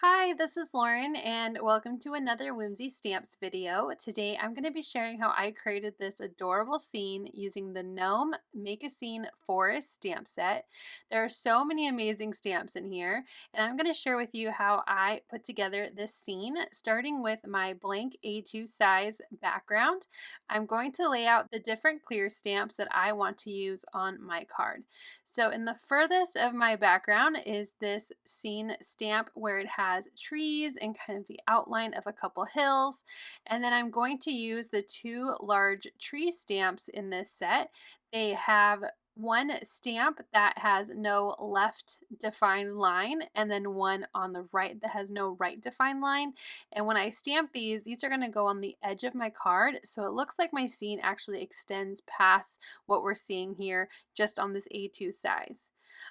Hi, this is Lauren and welcome to another Whimsy Stamps video. Today I'm going to be sharing how I created this adorable scene using the Gnome Make a Scene Forest stamp set. There are so many amazing stamps in here and I'm going to share with you how I put together this scene starting with my blank A2 size background. I'm going to lay out the different clear stamps that I want to use on my card. So in the furthest of my background is this scene stamp where it has trees and kind of the outline of a couple hills. And then I'm going to use the two large tree stamps in this set. They have one stamp that has no left defined line and then one on the right that has no right defined line. And when I stamp these are going to go on the edge of my card, so it looks like my scene actually extends past what we're seeing here just on this A2 size.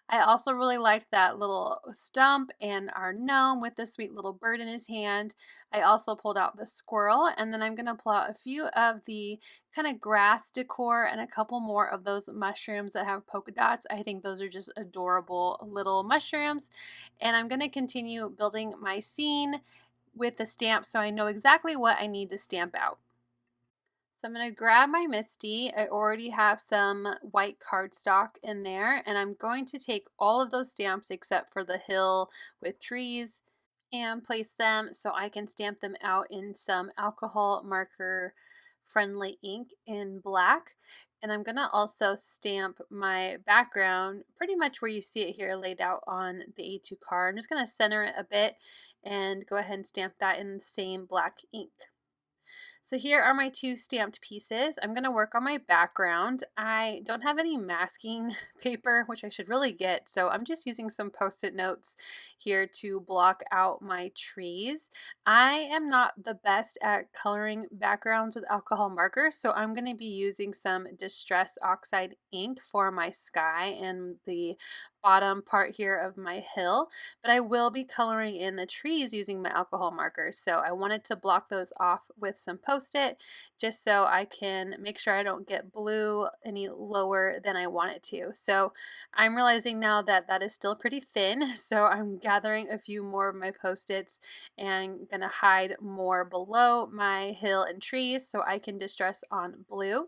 I also really liked that little stump and our gnome with the sweet little bird in his hand. I also pulled out the squirrel, and then I'm going to pull out a few of the kind of grass decor and a couple more of those mushrooms that have polka dots. I think those are just adorable little mushrooms. And I'm going to continue building my scene with the stamp so I know exactly what I need to stamp out. So I'm going to grab my Misty. I already have some white cardstock in there, and I'm going to take all of those stamps except for the hill with trees and place them so I can stamp them out in some alcohol marker friendly ink in black. And I'm going to also stamp my background pretty much where you see it here laid out on the A2 card. I'm just going to center it a bit and go ahead and stamp that in the same black ink. So here are my two stamped pieces. I'm going to work on my background. I don't have any masking paper, which I should really get, so I'm just using some post-it notes here to block out my trees. I am not the best at coloring backgrounds with alcohol markers, so I'm going to be using some Distress Oxide ink for my sky and the bottom part here of my hill, but I will be coloring in the trees using my alcohol markers. So I wanted to block those off with some post-it just so I can make sure I don't get blue any lower than I want it to. So I'm realizing now that that is still pretty thin, so I'm gathering a few more of my post-its and gonna hide more below my hill and trees so I can distress on blue.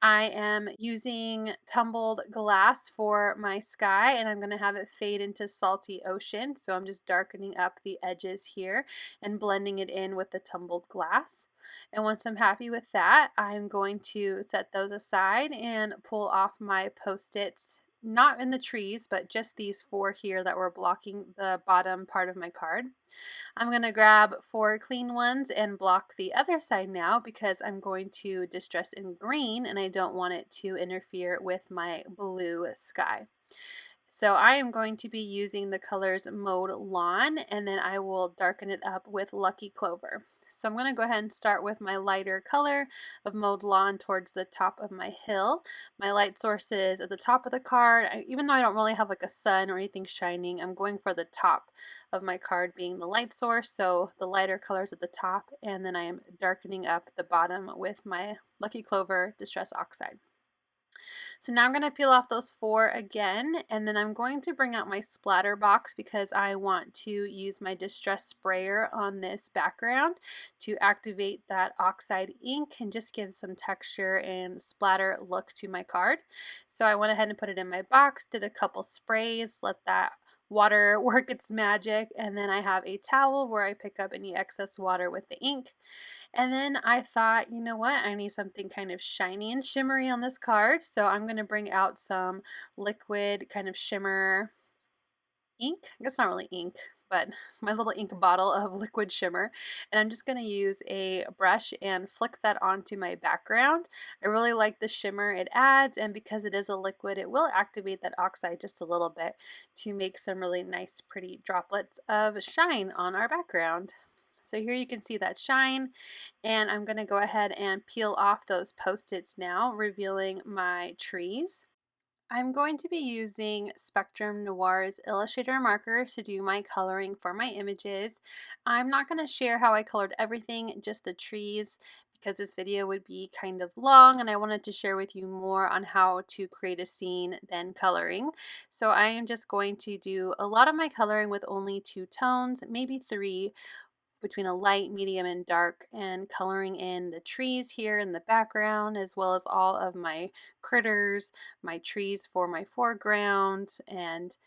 I am using tumbled glass for my sky, and I'm going to have it fade into salty ocean. So I'm just darkening up the edges here and blending it in with the tumbled glass. And once I'm happy with that, I'm going to set those aside and pull off my post-its, not in the trees, but just these four here that were blocking the bottom part of my card. I'm going to grab four clean ones and block the other side now because I'm going to distress in green and I don't want it to interfere with my blue sky. So I am going to be using the colors Mowed Lawn, and then I will darken it up with Lucky Clover. So I'm going to go ahead and start with my lighter color of Mowed Lawn towards the top of my hill. My light source is at the top of the card. Even though I don't really have like a sun or anything shining, I'm going for the top of my card being the light source. So the lighter colors at the top, and then I am darkening up the bottom with my Lucky Clover Distress Oxide. So now I'm going to peel off those four again, and then I'm going to bring out my splatter box because I want to use my distress sprayer on this background to activate that oxide ink and just give some texture and splatter look to my card. So I went ahead and put it in my box, did a couple sprays, let that water work its magic, and then I have a towel where I pick up any excess water with the ink. And then I thought, you know what, I need something kind of shiny and shimmery on this card, so I'm going to bring out some liquid kind of shimmer ink. It's not really ink, but my little ink bottle of liquid shimmer, and I'm just going to use a brush and flick that onto my background. I really like the shimmer it adds, and because it is a liquid, it will activate that oxide just a little bit to make some really nice pretty droplets of shine on our background. So here you can see that shine, and I'm going to go ahead and peel off those post-its now, revealing my trees. I'm going to be using Spectrum Noir's Illustrator markers to do my coloring for my images. I'm not going to share how I colored everything, just the trees, because this video would be kind of long and I wanted to share with you more on how to create a scene than coloring. So I am just going to do a lot of my coloring with only 2 tones, maybe 3, between a light, medium, and dark, and coloring in the trees here in the background, as well as all of my critters, my trees for my foreground, and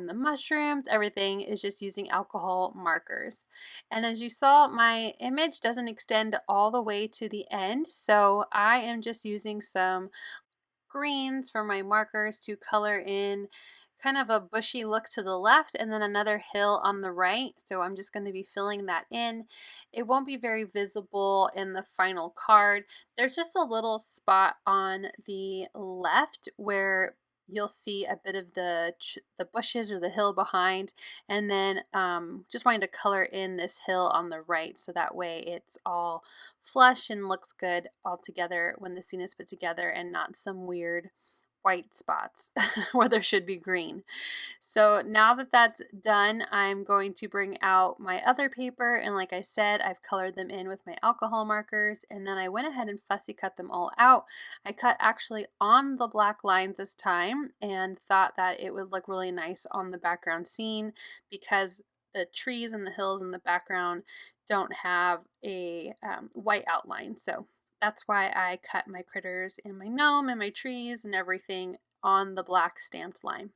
the mushrooms. Everything is just using alcohol markers. And as you saw, my image doesn't extend all the way to the end, so I am just using some greens for my markers to color in kind of a bushy look to the left and then another hill on the right. So I'm just going to be filling that in. It won't be very visible in the final card. There's just a little spot on the left where you'll see a bit of the bushes or the hill behind, and then just wanting to color in this hill on the right so that way it's all flush and looks good all together when the scene is put together and not some weird white spots where there should be green. So now that that's done, I'm going to bring out my other paper, and like I said, I've colored them in with my alcohol markers, and then I went ahead and fussy cut them all out. I cut actually on the black lines this time and thought that it would look really nice on the background scene because the trees and the hills in the background don't have a white outline. So that's why I cut my critters and my gnome and my trees and everything on the black stamped line.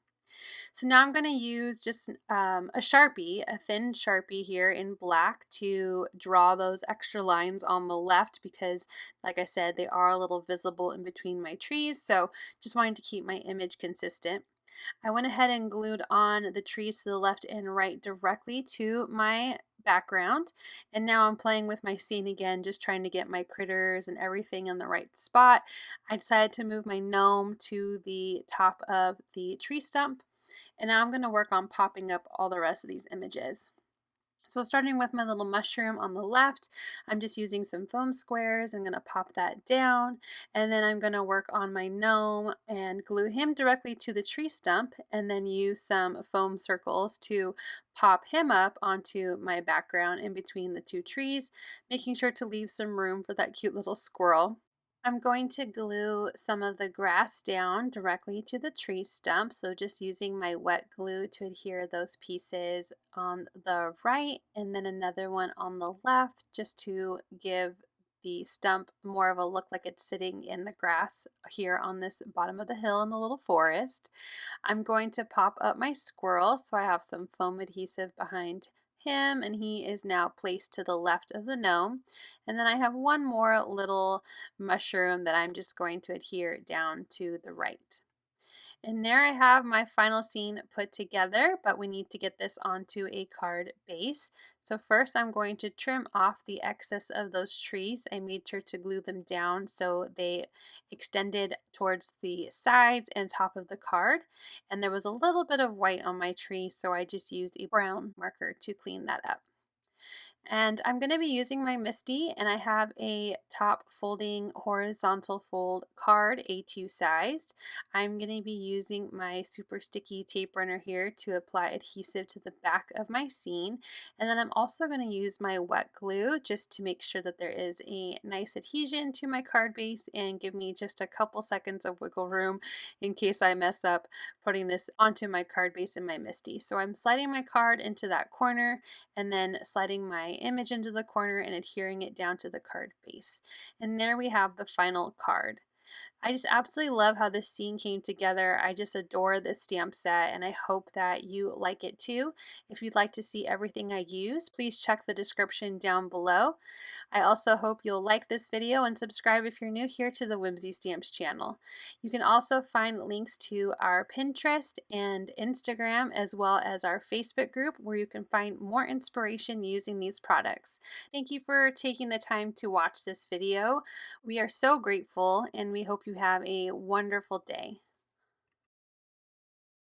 So now I'm going to use just a Sharpie, a thin Sharpie here in black to draw those extra lines on the left because, like I said, they are a little visible in between my trees. So just wanting to keep my image consistent. I went ahead and glued on the trees to the left and right directly to my background, and now I'm playing with my scene again, just trying to get my critters and everything in the right spot. I decided to move my gnome to the top of the tree stump, and now I'm going to work on popping up all the rest of these images. So starting with my little mushroom on the left, I'm just using some foam squares. I'm going to pop that down, and then I'm going to work on my gnome and glue him directly to the tree stump, and then use some foam circles to pop him up onto my background in between the 2 trees, making sure to leave some room for that cute little squirrel. I'm going to glue some of the grass down directly to the tree stump, so just using my wet glue to adhere those pieces on the right and then another one on the left just to give the stump more of a look like it's sitting in the grass here on this bottom of the hill in the little forest. I'm going to pop up my squirrel, so I have some foam adhesive behind him, and he is now placed to the left of the gnome. And then I have one more little mushroom that I'm just going to adhere down to the right. And there I have my final scene put together, but we need to get this onto a card base. So first I'm going to trim off the excess of those trees. I made sure to glue them down so they extended towards the sides and top of the card. And there was a little bit of white on my tree, so I just used a brown marker to clean that up. And I'm going to be using my Misty, and I have a top folding horizontal fold card, A2 sized. I'm going to be using my super sticky tape runner here to apply adhesive to the back of my scene. And then I'm also going to use my wet glue just to make sure that there is a nice adhesion to my card base and give me just a couple seconds of wiggle room in case I mess up putting this onto my card base in my Misty. So I'm sliding my card into that corner and then sliding my image into the corner and adhering it down to the card base. And there we have the final card. I just absolutely love how this scene came together. I just adore this stamp set, and I hope that you like it too. If you'd like to see everything I use, please check the description down below. I also hope you'll like this video and subscribe if you're new here to the Whimsy Stamps channel. You can also find links to our Pinterest and Instagram, as well as our Facebook group, where you can find more inspiration using these products. Thank you for taking the time to watch this video. We are so grateful, and we hope you have a wonderful day.